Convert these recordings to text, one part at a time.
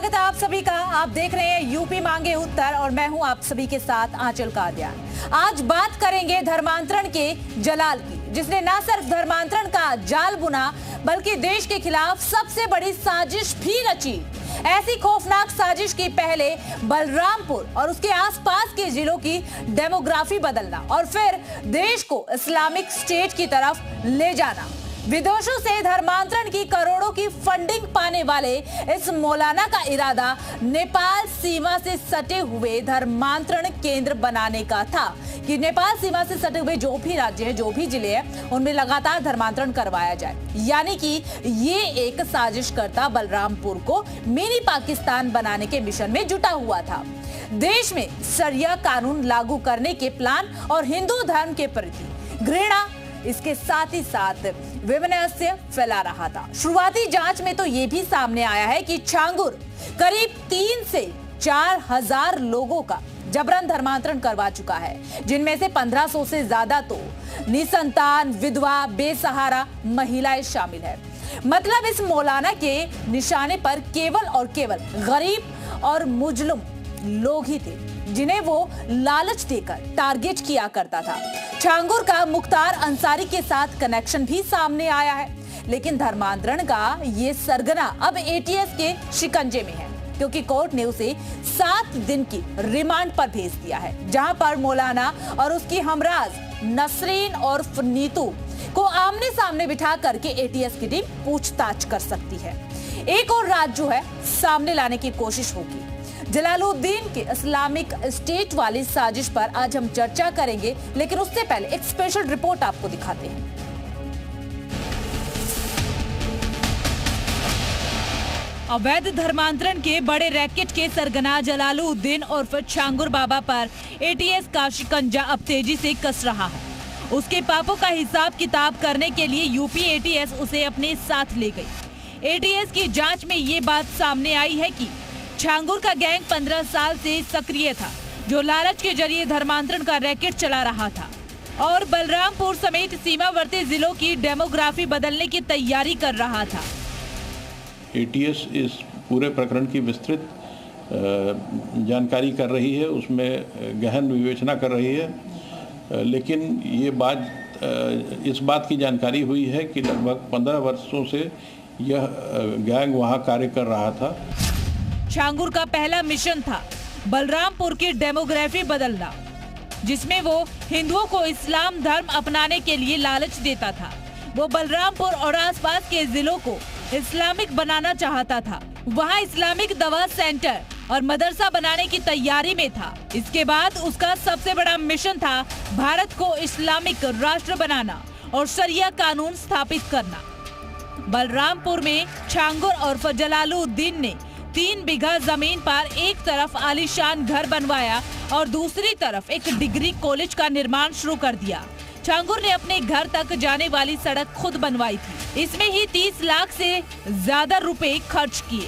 स्वागत है आप सभी का। आप देख रहे हैं यूपी मांगे उत्तर और मैं हूं आप सभी के साथ आंचल कादियान। आज बात करेंगे धर्मांतरण के जलाल की, जिसने न सिर्फ धर्मांतरण का जाल बुना बल्कि देश के खिलाफ सबसे बड़ी साजिश भी रची। ऐसी खौफनाक साजिश की पहले बलरामपुर और उसके आसपास के जिलों की डेमोग्राफी बदलना और फिर देश को इस्लामिक स्टेट की तरफ ले जाना। विदेशों से धर्मांतरण की करोड़ों की फंडिंग पाने वाले इस मौलाना का इरादा नेपाल सीमा से सटे हुए धर्मांतरण केंद्र बनाने का था कि नेपाल सीमा से सटे हुए जो भी राज्य हैं, जो भी जिले हैं, उनमें लगातार धर्मांतरण करवाया जाए। यानी कि ये एक साजिशकर्ता बलरामपुर को मिनी पाकिस्तान बनाने के मिशन में जुटा हुआ था। देश में शरिया कानून लागू करने के प्लान और हिंदू धर्म के प्रति घृणा इसके साथ ही साथ विमनस्य फैला रहा था। शुरुआती जांच में तो ये भी सामने आया है कि छांगुर करीब 3 से 4 हजार लोगों का जबरन धर्मांतरण करवा चुका है, जिनमें से 1500 से ज्यादा तो निसंतान, विधवा, बेसहारा महिलाएं शामिल है। मतलब इस मौलाना के निशाने पर केवल और केवल गरीब और मुजलुम लोग ही थे, जिन्हें वो लालच देकर टारगेट किया करता था। छांगुर का मुख्तार अंसारी के साथ कनेक्शन भी सामने आया है, लेकिन धर्मांतरण का ये सरगना अब एटीएस के शिकंजे में है, क्योंकि कोर्ट ने उसे 7 दिन की रिमांड पर भेज दिया है, जहां पर मौलाना और उसकी हमराज नसरीन और नीतू को आमने सामने बिठा करके एटीएस की टीम पूछताछ कर सकती है। एक और राज जो है सामने लाने की कोशिश होगी। जलालुद्दीन के इस्लामिक स्टेट वाली साजिश पर आज हम चर्चा करेंगे, लेकिन उससे पहले एक स्पेशल रिपोर्ट आपको दिखाते हैं। अवैध धर्मांतरण के बड़े रैकेट के सरगना जलालुद्दीन और छांगुर बाबा पर एटीएस का शिकंजा अब तेजी से कस रहा है। उसके पापों का हिसाब किताब करने के लिए यूपी एटीएस उसे अपने साथ ले गई। एटीएस की जांच में ये बात सामने आई है कि छांगुर का गैंग 15 साल से सक्रिय था, जो लालच के जरिए धर्मांतरण का रैकेट चला रहा था और बलरामपुर समेत सीमावर्ती जिलों की डेमोग्राफी बदलने की तैयारी कर रहा था। एटीएस इस पूरे प्रकरण की विस्तृत जानकारी कर रही है, उसमें गहन विवेचना कर रही है, लेकिन ये इस बात की जानकारी हुई है कि लगभग 15 वर्षों से यह गैंग वहां कार्य कर रहा था। छांगुर का पहला मिशन था बलरामपुर की डेमोग्राफी बदलना, जिसमें वो हिंदुओं को इस्लाम धर्म अपनाने के लिए लालच देता था। वो बलरामपुर और आसपास के जिलों को इस्लामिक बनाना चाहता था। वहाँ इस्लामिक दवा सेंटर और मदरसा बनाने की तैयारी में था। इसके बाद उसका सबसे बड़ा मिशन था भारत को इस्लामिक राष्ट्र बनाना और शरिया कानून स्थापित करना। बलरामपुर में छांगुर और जलालुद्दीन ने 3 बीघा जमीन पर एक तरफ आलीशान घर बनवाया और दूसरी तरफ एक डिग्री कॉलेज का निर्माण शुरू कर दिया। छांगुर ने अपने घर तक जाने वाली सड़क खुद बनवाई थी। इसमें ही 30 लाख से ज्यादा रुपए खर्च किए।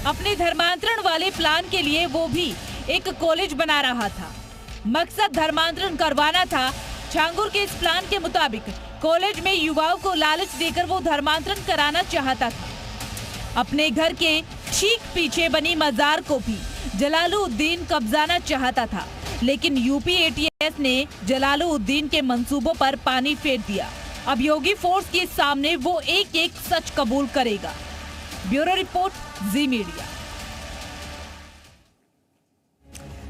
अपने धर्मांतरण वाले प्लान के लिए वो भी एक कॉलेज बना रहा था। मकसद धर्मांतरण करवाना था। छांगुर के इस प्लान के मुताबिक कॉलेज में युवाओं को लालच देकर वो धर्मांतरण कराना चाहता था। अपने घर के ठीक पीछे बनी मजार को भी जलालुद्दीन कब्जाना चाहता था, लेकिन यूपी एटीएस ने जलालुद्दीन के मंसूबों पर पानी फेर दिया। अब योगी फोर्स के सामने वो एक एक सच कबूल करेगा। ब्यूरो रिपोर्ट, जी मीडिया।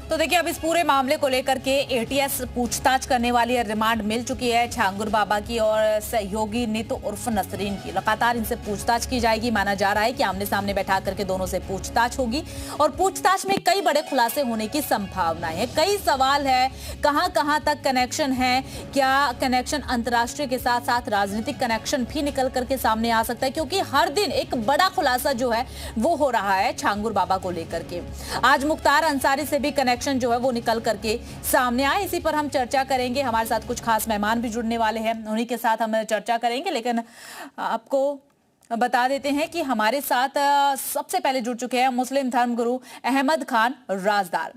तो देखिए, अब इस पूरे मामले को लेकर के एटीएस पूछताछ करने वाली है। रिमांड मिल चुकी है छांगुर बाबा की और सहयोगी नीतू उर्फ नसरीन की। लगातार इनसे पूछताछ की जाएगी। माना जा रहा है कि आमने सामने बैठा करके दोनों से पूछताछ होगी और पूछताछ में कई बड़े खुलासे होने की संभावनाएं है। कई सवाल है, कहां तक कनेक्शन है, क्या कनेक्शन अंतर्राष्ट्रीय के साथ साथ राजनीतिक कनेक्शन भी निकल करके सामने आ सकता है, क्योंकि हर दिन एक बड़ा खुलासा जो है वो हो रहा है छांगुर बाबा को लेकर के। आज मुख्तार अंसारी से भी कनेक्शन जो है वो निकल करके सामने आए। इसी पर हम चर्चा करेंगे। हमारे साथ कुछ खास मेहमान भी जुड़ने वाले हैं, उन्हीं के साथ हम चर्चा करेंगे। लेकिन आपको बता देते हैं कि हमारे साथ सबसे पहले जुड़ चुके हैं मुस्लिम धर्मगुरु अहमद खान राजदार।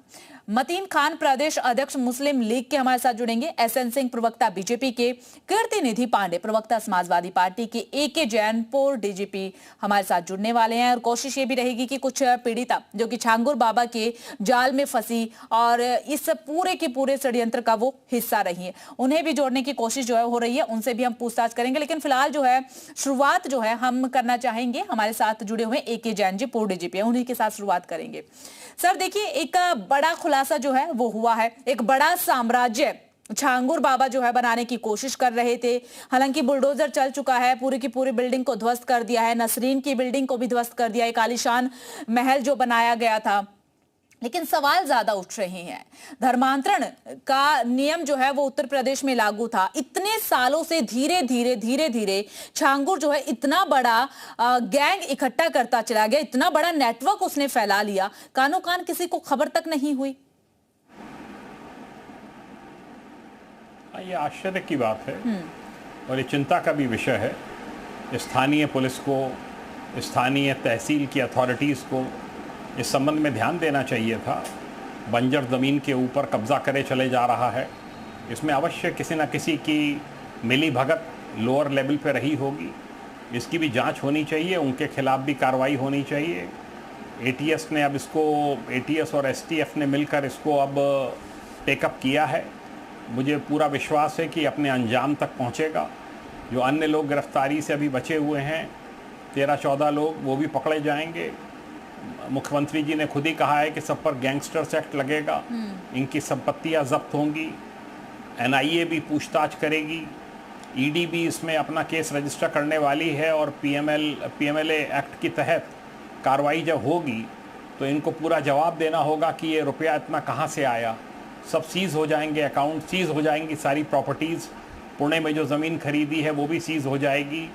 मतीन खान प्रदेश अध्यक्ष मुस्लिम लीग के हमारे साथ जुड़ेंगे, एसएन सिंह प्रवक्ता बीजेपी के, कीर्ति निधि पांडे प्रवक्ता समाजवादी पार्टी के, एके जैन पोर डीजीपी हमारे साथ जुड़ने वाले हैं। और कोशिश ये भी रहेगी कि कुछ पीड़िता जो कि छांगुर बाबा के जाल में फंसी और इस पूरे के पूरे षड्यंत्र का वो हिस्सा रही है, उन्हें भी जोड़ने की कोशिश जो है हो रही है, उनसे भी हम पूछताछ करेंगे। लेकिन फिलहाल जो है शुरुआत जो है हम करना चाहेंगे, हमारे साथ जुड़े हुए एके जैन जी पोर डीजीपी है, उन्हीं के साथ शुरुआत करेंगे। सर देखिए, एक बड़ा खुलासा जो है वो हुआ है, एक बड़ा साम्राज्य छांगुर बाबा जो है बनाने की कोशिश कर रहे थे। हालांकि बुलडोजर चल चुका है, पूरी की पूरी बिल्डिंग को ध्वस्त कर दिया है, नसरीन की बिल्डिंग को भी ध्वस्त कर दिया, एक आलीशान महल जो बनाया गया था। लेकिन सवाल ज्यादा उठ रहे हैं, धर्मांतरण का नियम जो है वो उत्तर प्रदेश में लागू था, इतने सालों से धीरे धीरे छांगुर जो है इतना बड़ा गैंग इकट्ठा करता चला गया, इतना बड़ा नेटवर्क उसने फैला लिया, कानो कान किसी को खबर तक नहीं हुई। ये आश्चर्य की बात है और ये चिंता का भी विषय है। स्थानीय पुलिस को, स्थानीय तहसील की अथॉरिटीज़ को इस संबंध में ध्यान देना चाहिए था। बंजर ज़मीन के ऊपर कब्जा करे चले जा रहा है, इसमें अवश्य किसी न किसी की मिली भगत लोअर लेवल पे रही होगी, इसकी भी जांच होनी चाहिए, उनके खिलाफ भी कार्रवाई होनी चाहिए। एटीएस ने अब इसको, एटीएस और एसटीएफ ने मिलकर इसको अब टेकअप किया है। मुझे पूरा विश्वास है कि अपने अंजाम तक पहुंचेगा। जो अन्य लोग गिरफ्तारी से अभी बचे हुए हैं 13-14 लोग, वो भी पकड़े जाएंगे। मुख्यमंत्री जी ने खुद ही कहा है कि सब पर गैंगस्टर्स एक्ट लगेगा, इनकी संपत्तियां जब्त होंगी, एनआईए भी पूछताछ करेगी, ईडी भी इसमें अपना केस रजिस्टर करने वाली है और पीएमएलए एक्ट के तहत कार्रवाई जब होगी तो इनको पूरा जवाब देना होगा कि ये रुपया इतना कहाँ से आया। सब सीज़ हो जाएंगे, अकाउंट सीज़ हो जाएंगी, सारी प्रॉपर्टीज़, पुणे में जो ज़मीन खरीदी है वो भी सीज़ हो जाएगी।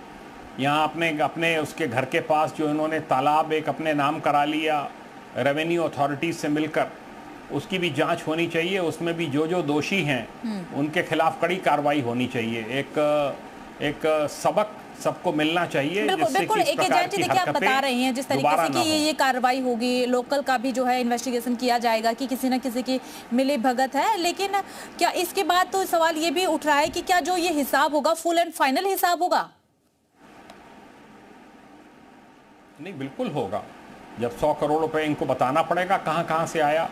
यहाँ अपने उसके घर के पास जो इन्होंने तालाब एक अपने नाम करा लिया रेवेन्यू अथॉरिटीज़ से मिलकर, उसकी भी जांच होनी चाहिए। उसमें भी जो दोषी हैं उनके खिलाफ कड़ी कार्रवाई होनी चाहिए। एक सबक सबको मिलना चाहिए। बिल्कुल एक एजेंट, देखिए आप बता रहे हैं जिस तरीके से कि ये कार्रवाई होगी, लोकल का भी जो है इन्वेस्टिगेशन किया जाएगा कि किसी न किसी की मिली भगत है, लेकिन क्या इसके बाद तो सवाल ये भी उठ रहा है कि क्या जो ये हिसाब होगा फुल एंड फाइनल हिसाब होगा? नहीं, बिल्कुल होगा। जब 100 करोड़ रुपए इनको बताना पड़ेगा कहां से आया।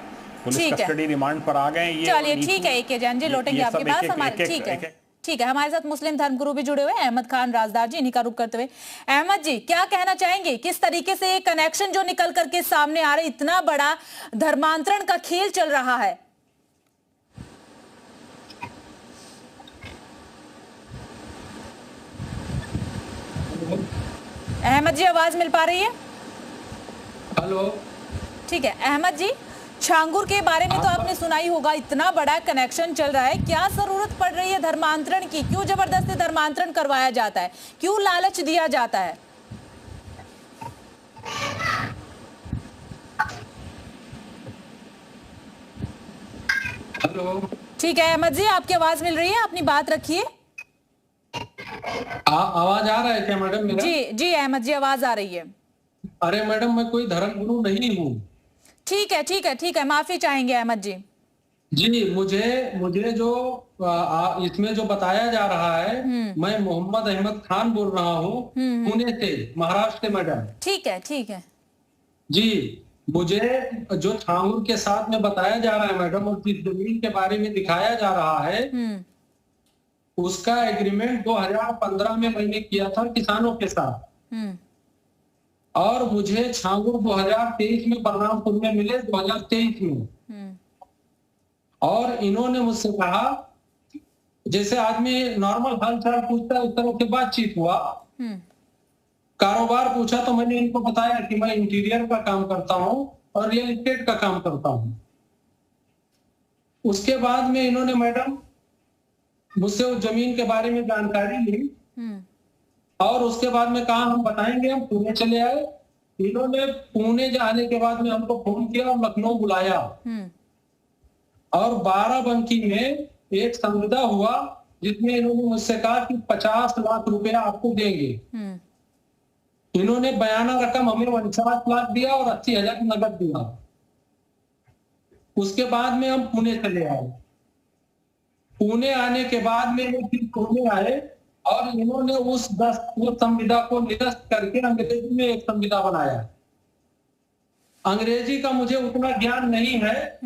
पुलिस कस्टडी रिमांड पर आ गए ये। चलिए ठीक है एके जैन जी, लौटेंगे आपके पास। हमारे ठीक है, हमारे साथ मुस्लिम धर्मगुरु भी जुड़े हुए हैं, अहमद खान राजदार जी, इन्हीं का रुख करते हुए। अहमद जी, क्या कहना चाहेंगे, किस तरीके से ये कनेक्शन जो निकल करके सामने आ रहे, इतना बड़ा धर्मांतरण का खेल चल रहा है? अहमद जी, आवाज मिल पा रही है? हेलो, ठीक है अहमद जी, छांगुर के बारे में तो आपने सुना ही होगा, इतना बड़ा कनेक्शन चल रहा है, क्या जरूरत पड़ रही है धर्मांतरण की? क्यों जबरदस्ती धर्मांतरण करवाया जाता है? क्यों लालच दिया जाता है? हेलो, ठीक है अहमद जी, आपकी आवाज मिल रही है, अपनी बात रखिए। आवाज आ रहा है क्या मैडम मेरा? जी अहमद जी, आवाज आ रही है। अरे मैडम, मैं कोई धर्मगुरु नहीं हूँ। ठीक है, माफी चाहेंगे अहमद जी। जी, मुझे जो इसमें जो बताया जा रहा है, मैं मोहम्मद अहमद खान बोल रहा हूँ, पुणे से, महाराष्ट्र से मैडम। ठीक है जी, मुझे जो छांगुर के साथ में बताया जा रहा है मैडम, और जिस जमीन के बारे में दिखाया जा रहा है, उसका एग्रीमेंट 2015 में मैंने किया था किसानों के साथ, और मुझे छांगुर 2023 में बलरामपुर में मिले, 2023 में। और इन्होंने मुझसे कहा, जैसे आदमी नॉर्मल हालचाल पूछता है उस तरह की बातचीत हुआ। कारोबार पूछा तो मैंने इनको बताया कि मैं इंटीरियर का काम करता हूं और रियल एस्टेट का काम करता हूं। उसके बाद में इन्होंने मैडम मुझसे उस जमीन के बारे में जानकारी ली, और उसके बाद में कहा हम बताएंगे, हम पुणे चले आए। इन्होंने पुणे जाने के बाद में हमको फोन किया और लखनऊ बुलाया, और बाराबंकी में एक संविदा हुआ जिसमें इन्होंने मुझसे कहा कि 50 लाख रुपया आपको देंगे। इन्होंने बयाना रकम हमें 49 लाख दिया और 80,000 नगद दिया। उसके बाद में हम पुणे चले आए। पुणे आने के बाद में ये फिर पुणे आए और इन्होंने उस संविदा को निरस्त करके अंग्रेजी में एक संविदा बनाया। अंग्रेजी का मुझे उतना ज्ञान नहीं है।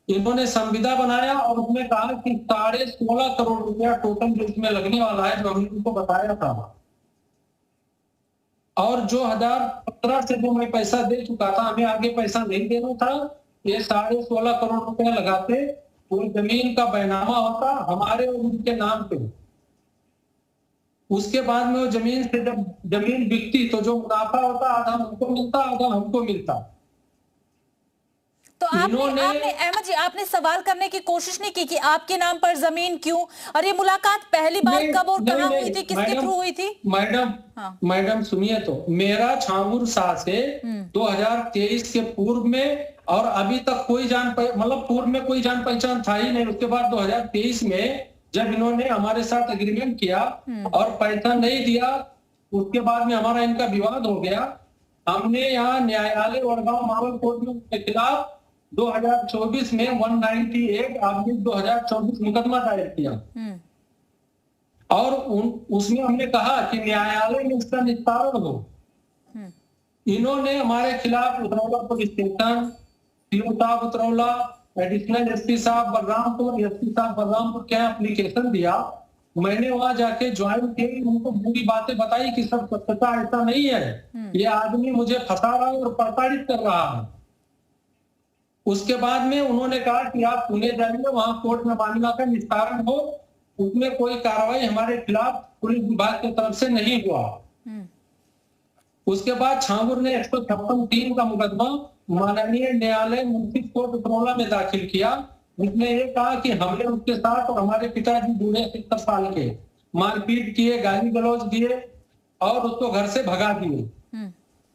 इन्होंने संविदा बनाया और उसमें कहा कि 16.5 करोड़ रुपया टोटल जो इसमें लगने वाला है, जो हमने उनको बताया था। और जो 2015 से जो मैं पैसा दे चुका था, हमें आगे पैसा नहीं देना था। ये 16.5 करोड़ रुपया लगाते, वो जमीन का बैनामा होता हमारे और उनके नाम पे। उसके बाद में वो जमीन से जब जमीन बिकती तो जो मुनाफा होता आधा हमको मिलता, आधा हमको मिलता। तो आपने अहमद जी, आपने सवाल करने की कोशिश नहीं की कि आपके नाम पर जमीन क्यों, और ये मुलाकात पहली बार कब और कहाँ हुई थी, किसके थ्रू हुई थी? मैडम सुनिए तो, मेरा छांगुर शाह से 2023 के पूर्व में और अभी तक कोई मतलब पूर्व में कोई जान पहचान था ही नहीं। उसके बाद 2023 में जब इन्होंने हमारे साथ एग्रीमेंट किया और पैसा नहीं दिया, उसके बाद में हमारा इनका विवाद हो गया। हमने यहाँ न्यायालय वडगांव मावल कोर्ट में उनके खिलाफ 2024 में 198/2024 मुकदमा दायर किया और उसमें हमने कहा कि न्यायालय में इसका निस्तारण हो। इन्होंने हमारे खिलाफ उतरौला पुलिस स्टेशन, सीओ साहब उतरौला, एडिशनल एसपी साहब बलरामपुर, एसपी साहब बलरामपुर क्या एप्लीकेशन दिया। मैंने वहां जाके ज्वाइन किया, उनको पूरी बातें बताई कि सब सत्यता ऐसा नहीं है, ये आदमी मुझे फंसा रहा है और प्रताड़ित कर रहा है। उसके बाद में उन्होंने कहा कि आप पुणे जाइए, वहां कोर्ट में मामला का निस्तारण हो। उसमें कोई कार्रवाई हमारे खिलाफ पुलिस विभाग की तरफ से नहीं हुआ। उसके बाद छांगुर ने 156(3) का मुकदमा माननीय न्यायालय मुंसिफ कोर्ट उतरौला में दाखिल किया, जिसमें ये कहा कि हमने उसके साथ और हमारे पिताजी बूढ़े 70 साल के मारपीट किए, गाली गलौज दिए और उसको घर से भगा दिए।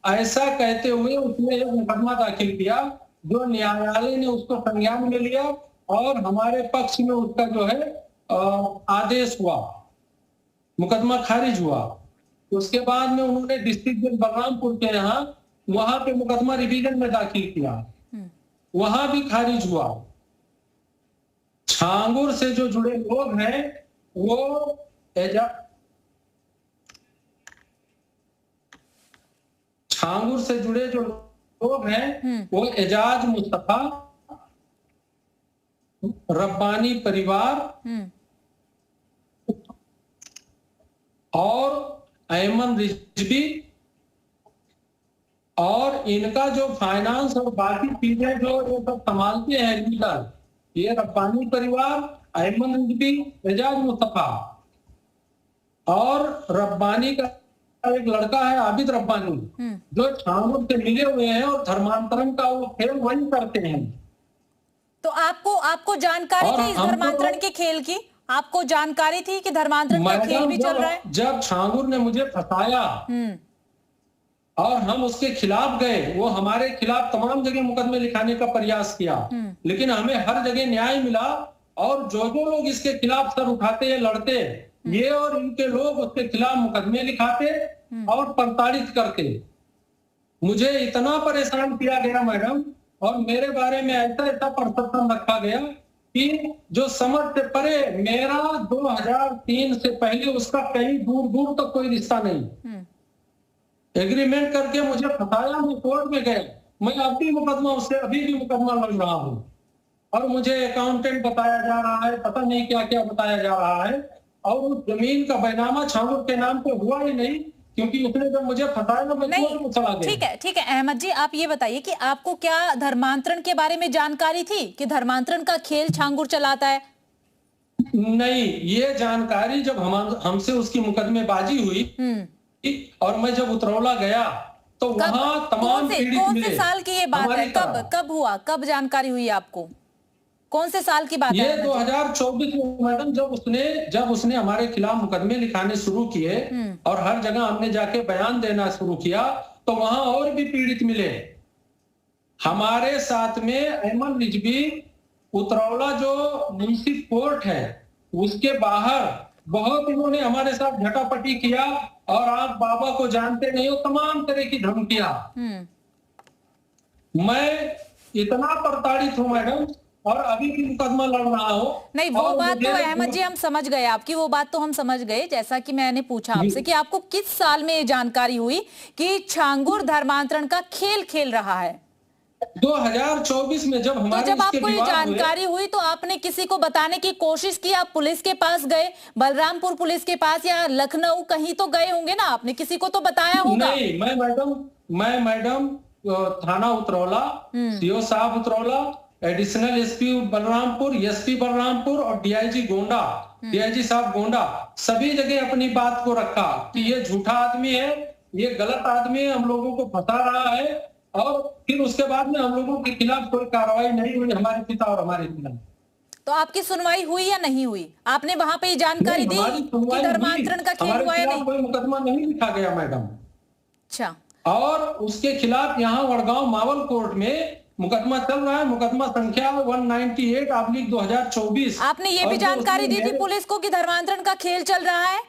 ऐसा कहते हुए उसने एक मुकदमा दाखिल किया, जो न्यायालय ने उसको संज्ञान में लिया और हमारे पक्ष में उसका जो है आदेश हुआ, मुकदमा खारिज हुआ। उसके बाद में उन्होंने डिस्ट्रिक्ट जज बलरामपुर के यहाँ वहां पे मुकदमा रिवीजन में दाखिल किया, वहां भी खारिज हुआ। छांगुर से जो जुड़े लोग हैं वो छांगुर से जुड़े जो लोग हैं वो एजाज मुस्तफा, रब्बानी परिवार और अहमद रिजवी, और इनका जो फाइनेंस और बाकी चीजें जो ये सब संभालते हैं लीडर, ये रब्बानी परिवार, अहमद रिजवी, एजाज मुस्तफा और रब्बानी का एक लड़का है आबिद रब्बानी, जो छांगुर से मिले हुए हैं और धर्मांतरण का वो खेल वही करते हैं। तो आपको जानकारी थी इस धर्मांतरण के खेल की? आपको जानकारी थी कि धर्मांतरण का खेल भी चल रहा है? जब छांगुर ने मुझे फंसाया और हम उसके खिलाफ गए, वो हमारे खिलाफ तमाम जगह मुकदमे लिखाने का प्रयास किया, लेकिन हमें हर जगह न्याय मिला। और जो लोग इसके खिलाफ सर उठाते हैं, लड़ते, ये और इनके लोग उसके खिलाफ मुकदमे लिखाते और प्रताड़ित करते। मुझे इतना परेशान किया गया मैडम, और मेरे बारे में ऐसा परसेप्शन रखा गया कि जो समझ से परे, मेरा 2003 से पहले उसका कहीं दूर दूर तक कोई रिश्ता नहीं। एग्रीमेंट करके मुझे फंसाया, मैं कोर्ट में गया, मैं अभी मुकदमा उससे अभी भी मुकदमा लड़ रहा हूँ, और मुझे अकाउंटेंट बताया जा रहा है, पता नहीं क्या क्या बताया जा रहा है। और उस जमीन का बैनामा छांगुर के नाम पे हुआ ही नहीं, क्योंकि उसने जब मुझे फंसाया मैं कोर्ट में चला गया। ठीक है अहमद जी, आप ये बताइए कि आपको क्या धर्मांतरण के बारे में जानकारी थी कि धर्मांतरण का खेल छांगुर चलाता है? नहीं, ये जानकारी जब हमसे उसकी मुकदमेबाजी हुई और मैं जब उतरौला गया तो वहां तमाम पीड़ित कौन मिले। से साल की ये बात है? कब हुआ, कब जानकारी हुई आपको? कौन से साल की बात है? ये 2024 में मैडम, जब उसने हमारे खिलाफ मुकदमे लिखाने शुरू किए और हर जगह हमने जाके बयान देना शुरू किया, तो वहां और भी पीड़ित मिले। हमारे साथ में अहमद रिजवी, उतरौला जो मुंसिफ कोर्ट है उसके बाहर बहुत इन्होंने हमारे साथ झटापटी किया, और आप बाबा को जानते नहीं हो, तमाम तरह की धमकियां। मैं इतना प्रताड़ित हूँ मैडम, और अभी भी मुकदमा लड़ रहा हूँ। नहीं, वो बात तो अहमद जी हम समझ गए, आपकी वो बात तो हम समझ गए। जैसा कि मैंने पूछा आपसे कि आपको किस साल में ये जानकारी हुई कि छांगुर धर्मांतरण का खेल खेल रहा है? 2024 में जब हमारे तो जब आपको ये जानकारी हुई तो आपने किसी को बताने की कोशिश की? आप पुलिस के पास गए, बलरामपुर पुलिस के पास या लखनऊ कहीं तो गए होंगे ना, आपने किसी को तो बताया होगा? नहीं, मैं मैडम थाना उतरौला, सीओ साहब Utraula, additional SP Balrampur, SP Balrampur और डीआईजी गोंडा, डीआईजी साहब गोंडा, सभी जगह अपनी बात को रखा कि ये झूठा आदमी है, ये गलत आदमी है, हम लोगों को फंसा रहा है। और फिर उसके बाद में हम लोगों के खिलाफ कोई कार्रवाई नहीं हुई, हमारे पिता और हमारे खिलाफ। तो आपकी सुनवाई हुई या नहीं हुई? आपने वहां पे ये जानकारी दी कि धर्मांतरण का खेल हुआ या नहीं? कोई मुकदमा नहीं लिखा गया मैडम। अच्छा। और उसके खिलाफ यहाँ वड़गांव मावल कोर्ट में मुकदमा चल रहा है, मुकदमा संख्या 198/2024। आपने ये भी जानकारी दी थी पुलिस को कि धर्मांतरण का खेल चल रहा है?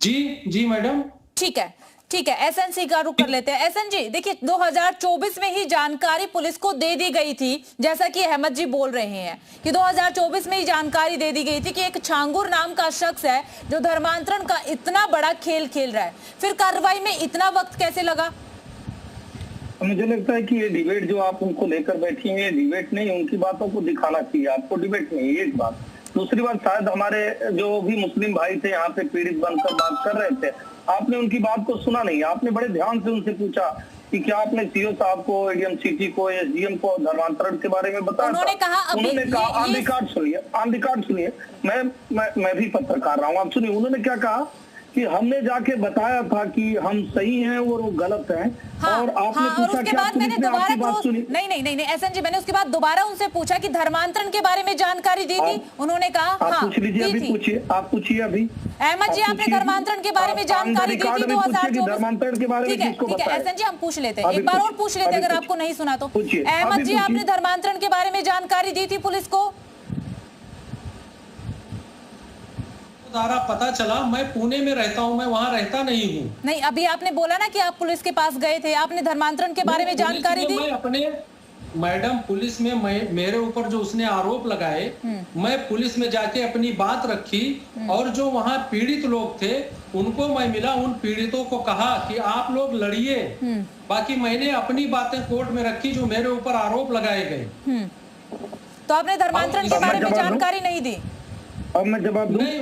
जी मैडम। ठीक है, ठीक है। एसएनसी का रुख कर लेते हैं। एसएन जी, देखिए 2024 में ही जानकारी पुलिस को दे दी गई थी, जैसा कि अहमद जी बोल रहे हैं कि 2024 में ही जानकारी दे दी गई थी कि एक छांगुर नाम का शख्स है जो धर्मांतरण का इतना बड़ा खेल खेल रहा है। फिर कार्रवाई में इतना वक्त कैसे लगा? मुझे लगता है कि ये डिबेट जो आप उनको लेकर बैठी हैं, ये डिबेट नहीं, उनकी बातों को दिखाना चाहिए आपको, डिबेट नहीं। एक बात। दूसरी बात, शायद हमारे जो भी मुस्लिम भाई थे यहाँ पे पीड़ित बनकर बात कर रहे थे, आपने उनकी बात को सुना नहीं। आपने बड़े ध्यान से उनसे पूछा कि क्या आपने सीओ साहब को, एडीएम को, एसडीएम को धर्मांतरण के बारे में बताया? उन्होंने कहा ऑन रिकॉर्ड सुनिए, मैं भी पत्रकार रहा हूँ, आप सुनिए। उन्होंने क्या कहा कि हमने जाके बताया था कि हम सही हैं और वो गलत हैं। हाँ, और आपने हाँ, पूछा और उसके क्या बाद मैंने दोबारा नहीं एसएन जी, मैंने उसके बाद दोबारा उनसे पूछा कि धर्मांतरण के बारे में जानकारी दी थी? उन्होंने कहा हाँ, पूछ लीजिए, अभी पूछिए, आप पूछिए अभी। अहमद जी, आपने धर्मांतरण के बारे में जानकारी दी थी 2024? धर्मांतरण के बारे में किसको ठीक है एसएन जी, हम पूछ लेते हैं, एक बार और पूछ लेते हैं अगर आपको नहीं सुना तो। अहमद जी, आपने धर्मांतरण के बारे में जानकारी दी थी पुलिस को? द्वारा पता चला, मैं पुणे में रहता हूं, मैं वहां रहता नहीं हूं। नहीं, अभी आपने बोला ना कि आप पुलिस के पास गए थे, आपने धर्मांतरण के बारे में जानकारी दी? मैं अपने मैडम पुलिस में मेरे ऊपर जो उसने आरोप लगाए, मैं पुलिस में जाके अपनी बात रखी और जो वहां पीड़ित लोग थे उनको मैं मिला, उन पीड़ितों को कहा कि आप लोग लड़िए, बाकी मैंने अपनी बातें कोर्ट में रखी जो मेरे ऊपर आरोप लगाए गए। तो आपने धर्मांतरण के बारे में जानकारी नहीं दी? अब मैं जवाब दूं? नहीं,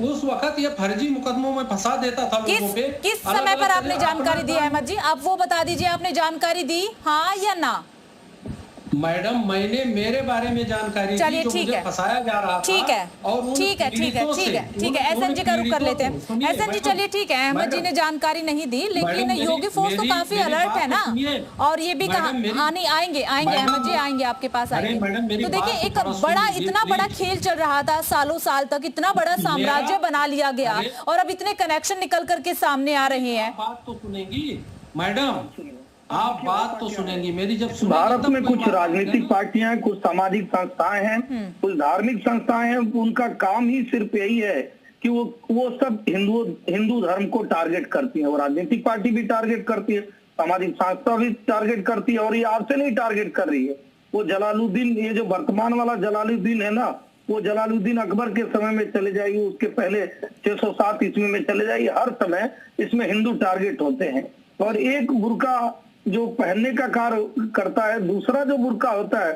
उस वक्त ये फर्जी मुकदमों में फंसा देता था लोगों पे। किस समय पर आपने जानकारी दी अहमद जी? आप वो बता दीजिए, आपने जानकारी दी हाँ या ना? मैडम, मैंने मेरे बारे में जानकारी दी जो मुझे फंसाया जा रहा था। ठीक है एसएन जी का रुख कर लेते हैं। एसएन जी, चलिए ठीक है, अहमद जी ने जानकारी नहीं दी, लेकिन योगी फोर्स तो काफी अलर्ट है ना, और ये भी कहा आएंगे अहमद जी, आएंगे आपके पास आएंगे। तो देखिए, एक इतना बड़ा खेल चल रहा था सालों साल तक, इतना बड़ा साम्राज्य बना लिया गया और अब इतने कनेक्शन निकल करके सामने आ रहे हैं। बात तो सुनेंगी मैडम, आप बात तो सुनेंगी मेरी। जब भारत में कुछ राजनीतिक पार्टियां हैं, कुछ सामाजिक संस्थाएं हैं, कुछ धार्मिक संस्थाएं हैं, उनका काम ही सिर्फ यही है कि वो सब हिंदू धर्म को टारगेट करती हैं। वो राजनीतिक पार्टी भी टारगेट करती है, सामाजिक संस्था भी टारगेट करती है, और ये आपसे नहीं टारगेट कर रही है। वो जलालुद्दीन, ये जो वर्तमान वाला जलालुद्दीन है ना, वो जलालुद्दीन अकबर के समय में चले जाएगी, उसके पहले 607 ईस्वी में चले जाएगी। हर समय इसमें हिंदू टारगेट होते हैं। और एक बुर्का जो पहनने का कार्य करता है, दूसरा जो बुर्का होता है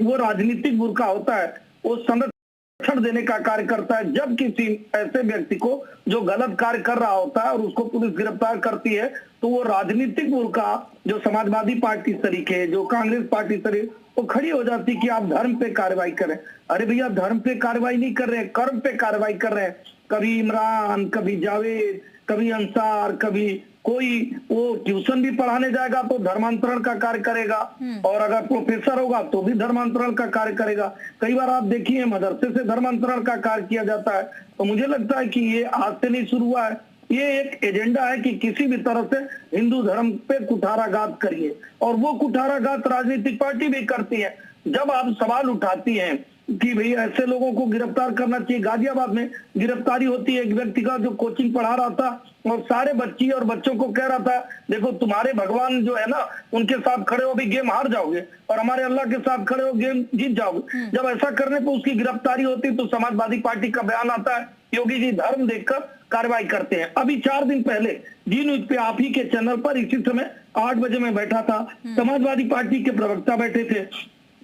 वो राजनीतिक बुर्का होता है, वो संरक्षण देने का कार्य करता है। जब किसी ऐसे व्यक्ति को जो गलत कार्य कर रहा होता है और उसको पुलिस गिरफ्तार करती है, तो वो राजनीतिक बुर्का जो समाजवादी पार्टी तरीके, जो कांग्रेस पार्टी तरीके, वो खड़ी हो जाती कि आप धर्म पे कार्रवाई करें। अरे भैया, धर्म पे कार्रवाई नहीं कर रहे हैं, कर्म पे कार्रवाई कर रहे हैं। कभी इमरान, कभी जावेद, कभी अंसार, कभी कोई वो ट्यूशन भी पढ़ाने जाएगा तो धर्मांतरण का कार्य करेगा, और अगर प्रोफेसर होगा तो भी धर्मांतरण का कार्य करेगा। कई बार आप देखिए मदरसे से धर्मांतरण का कार्य किया जाता है। तो मुझे लगता है कि ये आज से नहीं शुरू हुआ है, ये एक एजेंडा है कि किसी भी तरह से हिंदू धर्म पे कुठाराघात करिए, और वो कुठाराघात राजनीतिक पार्टी भी करती है। जब आप सवाल उठाती हैं कि भाई ऐसे लोगों को गिरफ्तार करना चाहिए। गाजियाबाद में गिरफ्तारी होती है एक व्यक्ति का जो कोचिंग पढ़ा रहा था और सारे बच्ची और बच्चों को कह रहा था देखो तुम्हारे भगवान जो है ना उनके साथ खड़े हो, अभी गेम हार जाओगे और हमारे अल्लाह के साथ खड़े हो गेम जीत जाओगे। जब ऐसा करने पर उसकी गिरफ्तारी होती तो समाजवादी पार्टी का बयान आता है योगी जी धर्म देखकर कार्रवाई करते हैं। अभी 4 दिन पहले जी न्यूज पे आप ही के चैनल पर इसी समय 8 बजे में बैठा था, समाजवादी पार्टी के प्रवक्ता बैठे थे।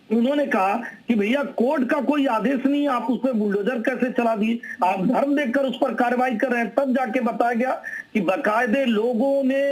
उन्होंने कहा कि भैया कोर्ट का कोई आदेश नहीं है, आप उस पर बुलडोजर कैसे चला दिए, आप धर्म देखकर उस पर कार्रवाई कर रहे हैं। तब जाके बताया गया कि बाकायदे लोगों ने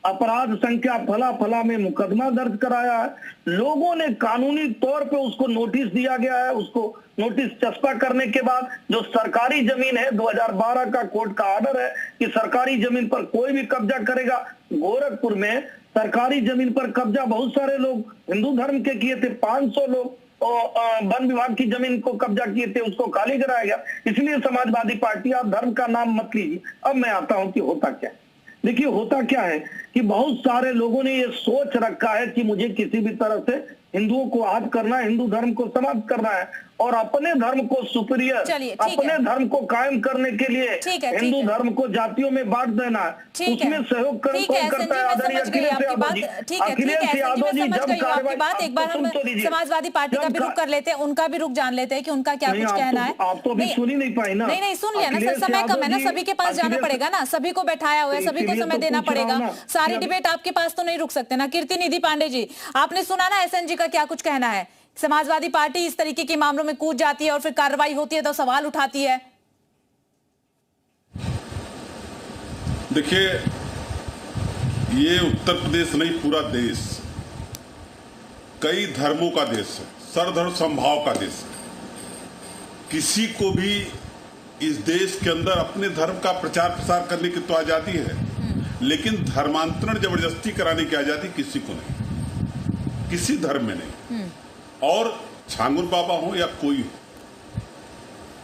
अपराध संख्या फला फला में मुकदमा दर्ज कराया है, लोगों ने कानूनी तौर पे उसको नोटिस दिया गया है। उसको नोटिस चस्पा करने के बाद जो सरकारी जमीन है 2012 का कोर्ट का ऑर्डर है कि सरकारी जमीन पर कोई भी कब्जा करेगा। गोरखपुर में सरकारी जमीन पर कब्जा बहुत सारे लोग हिंदू धर्म के किए थे, 500 लोग और वन विभाग की जमीन को कब्जा किए थे, उसको खाली कराया गया। इसलिए समाजवादी पार्टी आप धर्म का नाम मत लीजिए। अब मैं आता हूं कि होता क्या है। देखिए होता क्या है कि बहुत सारे लोगों ने ये सोच रखा है कि मुझे किसी भी तरह से हिंदुओं को आहत करना है, हिंदू धर्म को समाप्त करना है और अपने धर्म को सुपीरियर, अपने धर्म को कायम करने के लिए हिंदू धर्म को जातियों में बांट देना है, उसमें सहयोग कौन करता है? आदरणीय अखिलेश यादव जी जब कार्रवाई, एक बार हम समाजवादी पार्टी का भी रुख कर लेते हैं, उनका भी रुख जान लेते हैं कि उनका क्या कुछ कहना है। आप तो अभी सुन ही नहीं पाई ना। नहीं सुन लिया ना सर, समय कम है ना, सभी के पास जाना पड़ेगा ना, सभी को बैठाया हुआ है, सभी को समय देना पड़ेगा, सारी डिबेट आपके पास तो नहीं रुक सकते ना। कीर्ति निधि पांडे जी, आपने सुना ना एसएन जी का क्या कुछ कहना है। समाजवादी पार्टी इस तरीके के मामलों में कूद जाती है और फिर कार्रवाई होती है तो सवाल उठाती है। देखिए ये उत्तर प्रदेश नहीं पूरा देश कई धर्मों का देश है, सर्वधर्म समभाव का देश है। किसी को भी इस देश के अंदर अपने धर्म का प्रचार प्रसार करने की तो आजादी है, लेकिन धर्मांतरण जबरदस्ती कराने की आजादी किसी को नहीं, किसी धर्म में नहीं। और छांगुर बाबा हो या कोई हो,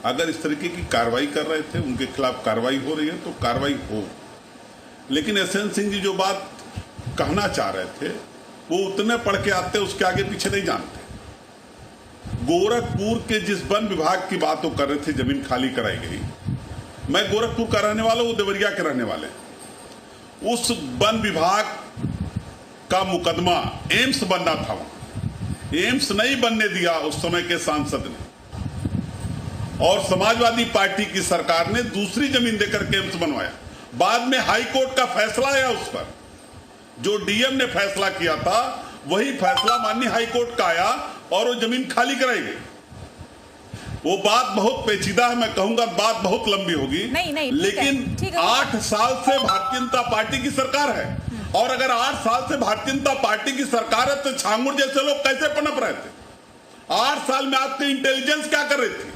अगर इस तरीके की कार्रवाई कर रहे थे, उनके खिलाफ कार्रवाई हो रही है तो कार्रवाई हो। लेकिन एसएन सिंह जी जो बात कहना चाह रहे थे वो उतने पढ़ के आते, उसके आगे पीछे नहीं जानते। गोरखपुर के जिस वन विभाग की बात वो कर रहे थे, जमीन खाली कराई गई, मैं गोरखपुर का रहने वाला हूं, वो देवरिया के रहने वाले। उस वन विभाग का मुकदमा एम्स बनना था, वहां एम्स नहीं बनने दिया उस समय के सांसद ने, और समाजवादी पार्टी की सरकार ने दूसरी जमीन देकर के एम्स बनवाया। बाद में हाई कोर्ट का फैसला आया उस पर, जो डीएम ने फैसला किया था वही फैसला माननीय हाई कोर्ट का आया और वो जमीन खाली कराई गई। वो बात बहुत पेचीदा है, मैं कहूंगा बात बहुत लंबी होगी। नहीं, लेकिन 8 साल से भारतीय जनता पार्टी की सरकार है, और अगर 8 साल से भारतीय जनता पार्टी की सरकार है तो छांगुर जैसे लोग कैसे पनप रहे थे? 8 साल में आपकी इंटेलिजेंस क्या कर रही थी?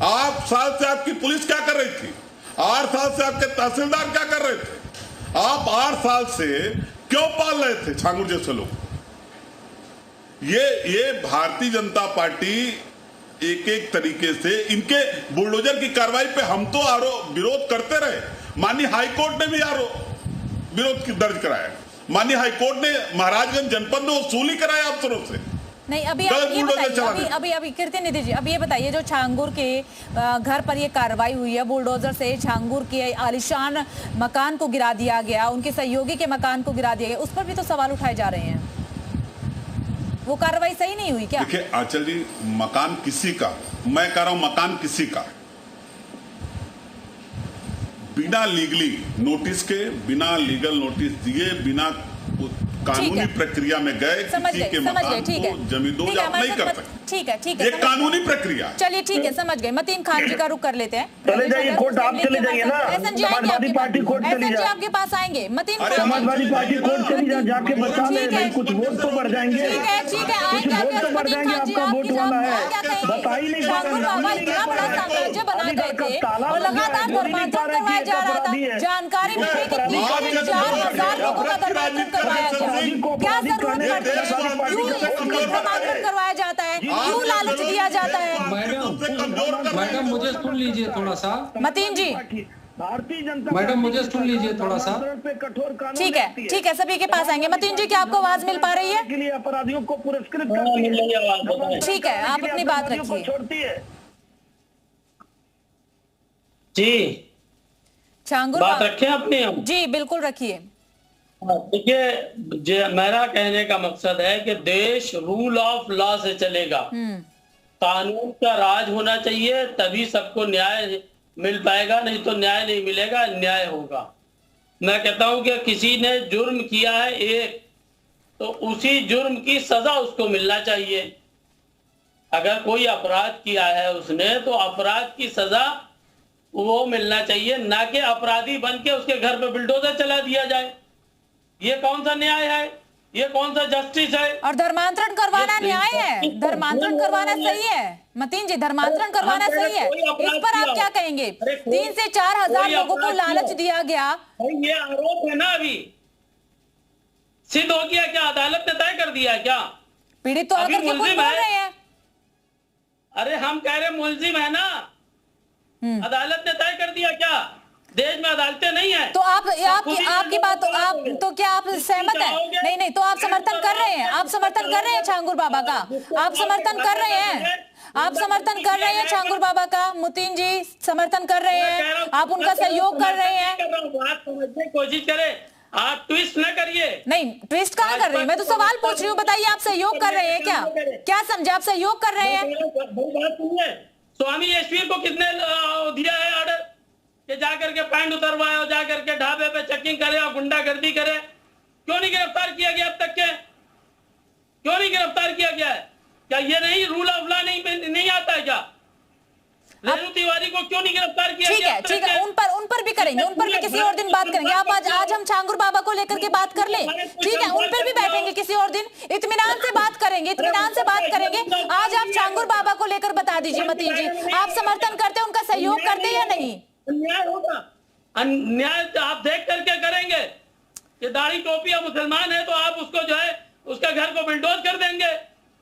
8 साल से आपकी पुलिस क्या कर रही थी? 8 साल से आपके तहसीलदार क्या कर रहे थे? आप 8 साल से क्यों पाल रहे थे छांगुर जैसे लोग? ये भारतीय जनता पार्टी एक एक तरीके से इनके बुलडोजर की कार्रवाई पे हम तो विरोध करते रहे, माननीय हाईकोर्ट ने भी विरोध दर्ज कराया, माननीय हाईकोर्ट ने महाराजगंज जनपद में वसूली कराया अफसरों से। नहीं अभी अभी कीर्ति निधि जी, अब ये बताइए जो छांगुर के घर पर ये कार्रवाई हुई है, बुलडोजर से छांगुर के आलिशान मकान को गिरा दिया गया, उनके सहयोगी के मकान को गिरा दिया गया, उस पर भी तो सवाल उठाए जा रहे हैं। वो कार्रवाई सही नहीं हुई क्या? देखिए आंचल जी, मकान किसी का, मैं कह रहा हूं मकान किसी का, बिना लीगली नोटिस के, बिना लीगल नोटिस दिए, बिना कानूनी प्रक्रिया में गए किसी के मकान को जमींदोज आप नहीं कर सकते। ठीक है, ये कानूनी प्रक्रिया। चलिए ठीक है, समझ गए। मतीन खान जी का रुख कर लेते हैं। चले जाइए कोर्ट, आप चले जाइए ना, समाजवादी पार्टी कोर्ट चली जाए, आपके पास आएंगे। मतीन समाजवादी पार्टी कोर्ट चली जाए, जाके बता दे, कुछ वोट तो बढ़ जाएंगे, कुछ वोट तो बढ़ जाएंगे, आपका वोट वाला है, बता ही नहीं पा रहे। इतना बड़ा साम्राज्य बना गए थे और लगातार धर्मांतरण करवाया जा रहा था, जानकारी मिली कि 3,000 लोगों का धर्मांतरण करवाया गया। क्या जरूरत पड़ती है? क्यों धर्मांतरण करवाया जाता है? क्यों लालच दिया जाता है? मैडम मुझे सुन लीजिए थोड़ा सा। मतीन जी भारतीय जनता मैडम, पार्टी मुझे की सुन लीजिए सरकार थोड़ा सा। धर्मांतरण पे कठोर कानून ठीक लाती है, ठीक है, सभी के पास आएंगे। मतीन जी, क्या आपको आवाज मिल पा रही है? के लिए अपराधियों को पुरस्कृत करती है, धर्मांतरण ठीक है, आप करने के लिए अपनी बात अपराधियों को रखिए। छोड़ती है। जी, छांगुर बात रखें अपनी हम। जी बिल्कुल रखिए। देखिए, मेरा कहने का मकसद है कि देश रूल ऑफ लॉ से चलेगा, कानून का राज होना चाहिए, तभी सबको न्याय मिल पाएगा, नहीं तो न्याय नहीं मिलेगा, अन्याय होगा। मैं कहता हूं कि किसी ने जुर्म किया है एक, तो उसी जुर्म की सजा उसको मिलना चाहिए। अगर कोई अपराध किया है उसने, तो अपराध की सजा वो मिलना चाहिए, ना कि अपराधी बन के उसके घर पे बुलडोजर चला दिया जाए। ये कौन सा न्याय है? ये कौन सा जस्टिस है? और धर्मांतरण करवाना न्याय है? धर्मांतरण करवाना सही है? मतीन जी, धर्मांतरण करवाना सही है? इस पर आप क्या कहेंगे? 3 से 4 हजार लोगों को लालच दिया गया। ये आरोप है ना, अभी सिद्ध हो गया क्या? अदालत ने तय कर दिया क्या? पीड़ित तो आकर के खुद बोल रहे हैं। अरे हम कह रहे मुलजिम है ना, अदालत ने तय कर दिया क्या? देश में अदालतें नहीं है। तो आपकी बात तो क्या आप सहमत हैं? नहीं, तो आप समर्थन कर रहे हैं? आप समर्थन कर रहे हैं छांगुर बाबा का? आप समर्थन कर रहे हैं? आप समर्थन कर रहे हैं छांगुर बाबा का? मुतीन जी समर्थन कर रहे हैं? आप उनका सहयोग कर रहे हैं? बात समझने की कोशिश करें, आप ट्विस्ट न करिए। नहीं, ट्विस्ट कहाँ कर रही हूँ? मैं तो सवाल पूछ रही हूँ। बताइए, आप सहयोग कर रहे हैं क्या? क्या समझे, आप सहयोग कर रहे हैं? बात सुनिए, स्वामी यशवीर को किसने दिया है ऑर्डर कि जाकर के पैंट उतरवाए और जाकर के ढाबे पे चेकिंग करे और गुंडागर्दी करे? क्यों नहीं गिरफ्तार किया गया अब तक के? क्यों नहीं गिरफ्तार किया गया है? क्या ये नहीं रूल ऑफ लॉ नहीं आता है क्या? रेणु तिवारी को क्यों नहीं गिरफ्तार किया गया? ठीक है, उन पर भी करेंगे, उन पर भी किसी और दिन बात करेंगे। आप आज हम छांगुर बाबा को लेकर के बात कर लें, ठीक है? उन पर भी बैठेंगे किसी और दिन, इत्मीनान से बात करेंगे, इत्मीनान से बात करेंगे। आज आप छांगुर बाबा को लेकर बता दीजिए मतीन जी, आप समर्थन करते हैं, उनका सहयोग करते हैं या नहीं? अन्याय होगा, अन्याय आप देख करके करेंगे। ये दाढ़ी टोपी मुसलमान है तो आप उसको जो है उसका घर को बुलडोज कर देंगे।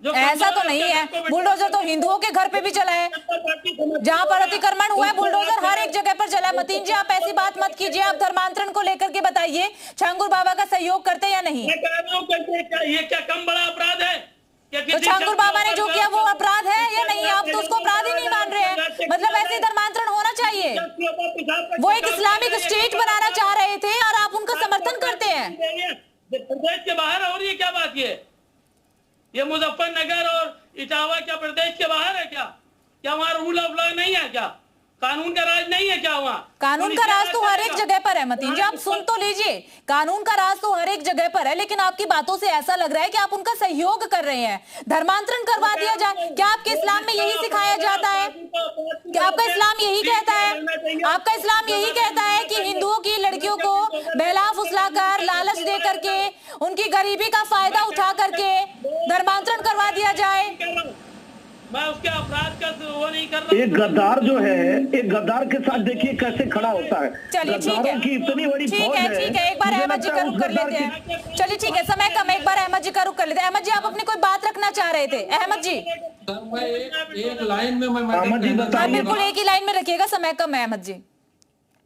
ऐसा तो नहीं है, बुलडोजर तो हिंदुओं के घर पे भी चला है, जहां पर अतिक्रमण हुआ है बुलडोजर हर एक जगह पर चला है। मतीन जी, आप ऐसी बात मत कीजिए, आप धर्मांतरण को लेकर के बताइए, छांगुर बाबा का सहयोग करते हैं या नहीं? ये क्या कम बड़ा अपराध है? तो छांगुर बाबा ने जो किया वो अपराध है या नहीं? आप तो उसको अपराध ही नहीं मान रहे हैं। मतलब ऐसे धर्मांतरण होना चाहिए। वो एक इस्लामिक स्टेट बनाना चाह रहे थे और आप उनका समर्थन करते हैं। प्रदेश के बाहर हो रही है क्या बात? ये मुजफ्फरनगर और इटावा क्या प्रदेश के बाहर है क्या? क्या वहाँ रूल ऑफ लॉ नहीं है क्या? कानून का राज नहीं है क्या वहाँ? कानून का राज तो हर एक जगह पर है मतीन जी, आप सुन तो लीजिए। कानून का राज तो हर एक जगह पर है, लेकिन आपकी बातों से ऐसा लग रहा है कि आप उनका सहयोग कर रहे हैं। धर्मांतरण करवा दिया जाए, क्या आपके इस्लाम में यही सिखाया जाता है? क्या आपका इस्लाम यही कहता है? आपका इस्लाम यही कहता है कि हिंदुओं की लड़कियों को बहला फुसलाकर, लालच दे करके, उनकी गरीबी का फायदा उठा करके धर्मांतरण करवा दिया जाए? मैं उसके अपराध का वो नहीं कर रहा। एक गद्दार जो है, एक गद्दार के साथ देखिए कैसे खड़ा होता है। चलिए ठीक है, की इतनी बड़ी ठीक है, एक बार अहमद जी का रुख कर लेते हैं। चलिए ठीक है, समय कम, एक बार अहमद जी का रुख कर लेते हैं। अहमद जी, आप अपनी कोई बात रखना चाह रहे थे? अहमद जी, मैं एक लाइन में अहमद जी बताइए। बिल्कुल एक ही लाइन में रखिएगा, समय कम है। अहमद जी,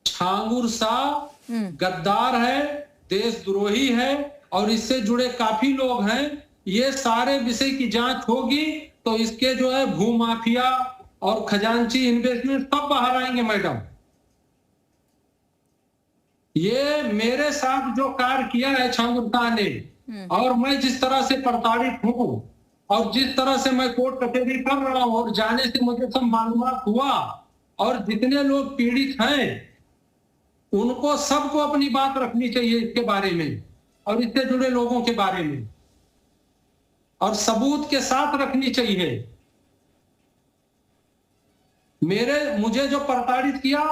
छांगुर शाह गद्दार है, देशद्रोही है और इससे जुड़े काफी लोग हैं। ये सारे विषय की जांच होगी तो इसके जो है भूमाफिया और खजांची इन्वेस्टमेंट सब बाहर आएंगे मैडम। ये मेरे साथ जो कार्य किया है छांगुर शाह ने, और मैं जिस तरह से प्रताड़ित हूं और जिस तरह से मैं कोर्ट कचहरी कर रहा हूं और जाने से मुझे सब मालूमात हुआ, और जितने लोग पीड़ित हैं उनको सबको अपनी बात रखनी चाहिए इसके बारे में और इससे जुड़े लोगों के बारे में, और सबूत के साथ रखनी चाहिए। मुझे जो प्रताड़ित किया,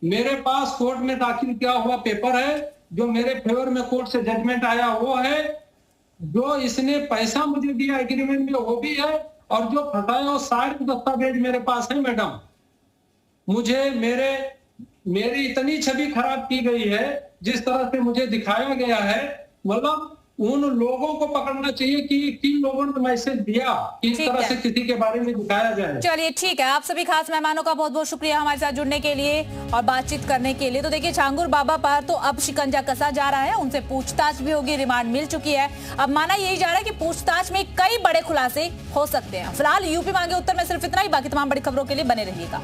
मेरे पास कोर्ट में दाखिल किया हुआ पेपर है, जो मेरे फेवर में कोर्ट से जजमेंट आया वो है, जो इसने पैसा मुझे दिया एग्रीमेंट में वो भी है, और जो फंसाया वो सारे दस्तावेज मेरे पास है मैडम। मुझे मेरी इतनी छवि खराब की गई है, जिस तरह से मुझे दिखाया गया है, मतलब उन लोगों को पकड़ना चाहिए कि किन लोगों ने मैसेज दिया, किस ठीक तरह है। से किसी के बारे में दिखाया जाए। चलिए ठीक है, आप सभी खास मेहमानों का बहुत बहुत शुक्रिया हमारे साथ जुड़ने के लिए और बातचीत करने के लिए। तो देखिए, छांगुर बाबा पर तो अब शिकंजा कसा जा रहा है, उनसे पूछताछ भी होगी, रिमांड मिल चुकी है। अब माना यही जा रहा है कि पूछताछ में कई बड़े खुलासे हो सकते हैं। फिलहाल यूपी मांगे उत्तर में सिर्फ इतना ही। बाकी तमाम बड़ी खबरों के लिए बने रहिएगा।